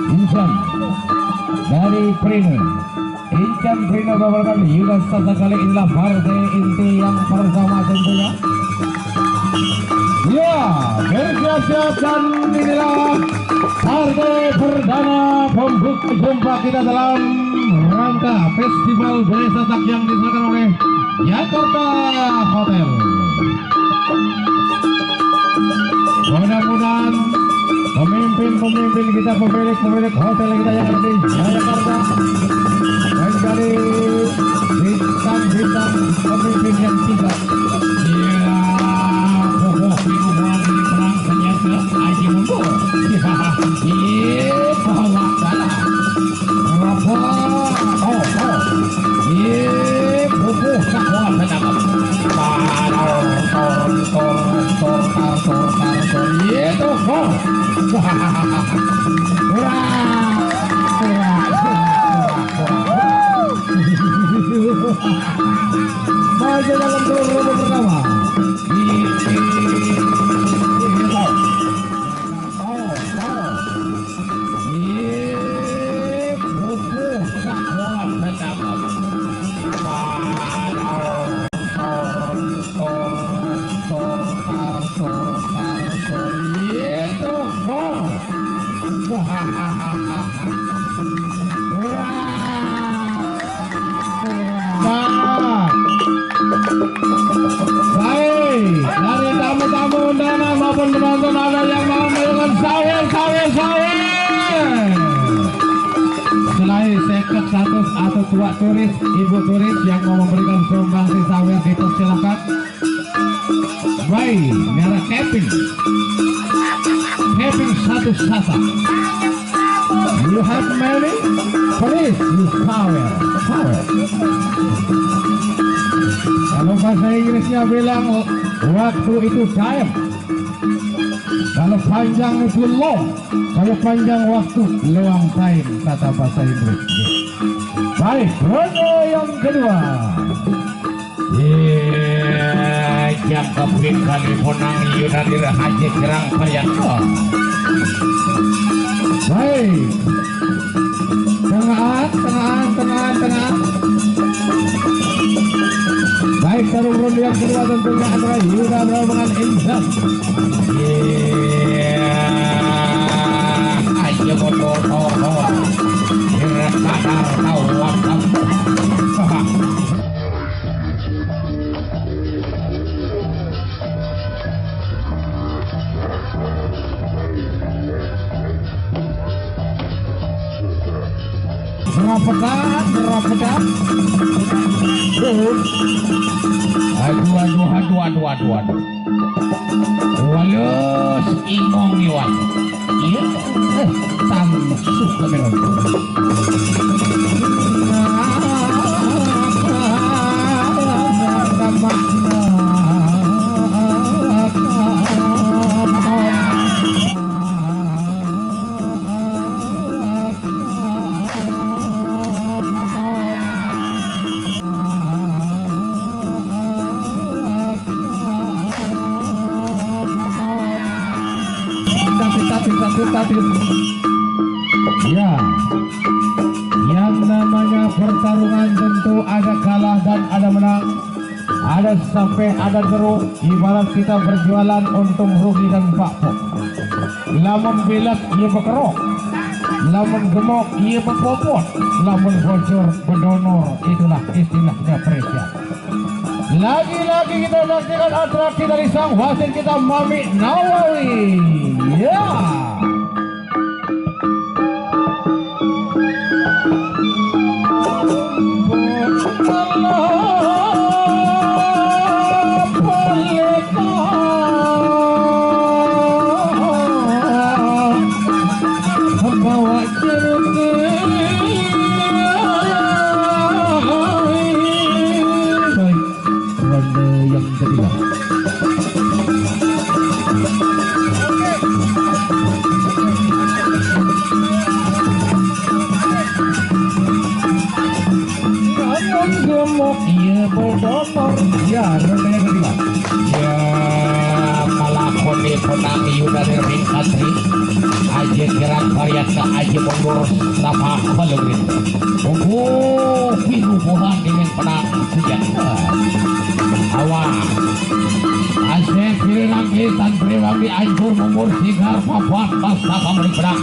Insan dari Primo. Incan Prino kabarkan Yuda sekali inilah partai inti yang pertama tentunya. Ya, bersiap-siap dan inilah partai perdana pembuka jumpa kita dalam rangka Festival Budaya Sasak yang diselenggarakan oleh Jakarta Hotel. Mudah-mudahan pemimpin kita, pemilik hotel kita yang ada di Jakarta menjadi bintang-bintang pemimpin yang tiga. Ya, pokok minuman ini perang senjata Haji Mundur. Iya, bawa kalah. Berapa? Iya, pokok sakwa penangkap. Iya tuh. Maju dalam turun pertama. Baik, dari tamu-tamu undangan maupun penonton ada yang mau melakukan sahur. Selain seket status atau tua turis, ibu turis yang mau memberikan sumbangsi sahur dipersilakan. Baik, merek camping satu sasa. You have money? Please use power. Kalau bahasa Inggrisnya bilang waktu itu time. Kalau panjang itu long. Kalau panjang waktu long time, kata bahasa Inggris. Baik, ronde yang kedua. Yang keping kali ponang Yunadir Haji Gerang Priyanto. Baik, tengah. Baik, taruh ronde yang kedua tentunya adalah Yuda Brabangan Insan. Ayo motor kira sadar tahu waktu. Rapetan. Aduh. Walus ingong iwan. Iya. Tansuk kemenon. Ya, yang namanya pertarungan tentu ada kalah dan ada menang, ada sampai ada teruk. Ibarat kita berjualan untung rugi dan pakpok. Lamun bilat ia berkerok, lamun gemuk ia berpopot, lamun bocor berdonor. Itulah istilahnya presya. Lagi-lagi kita saksikan atraksi dari sang wasit kita Mami Nawawi. Ya. Ya, ronde yang kedua. Ya, malah kode ponang Yuda dari Katri Haji gerak variasi aja mundur sapa balugin pinubuhan dengan penang senjata awas asep kiri lagi tan priwami ancur mumur sigar papat pas sapa menik pedang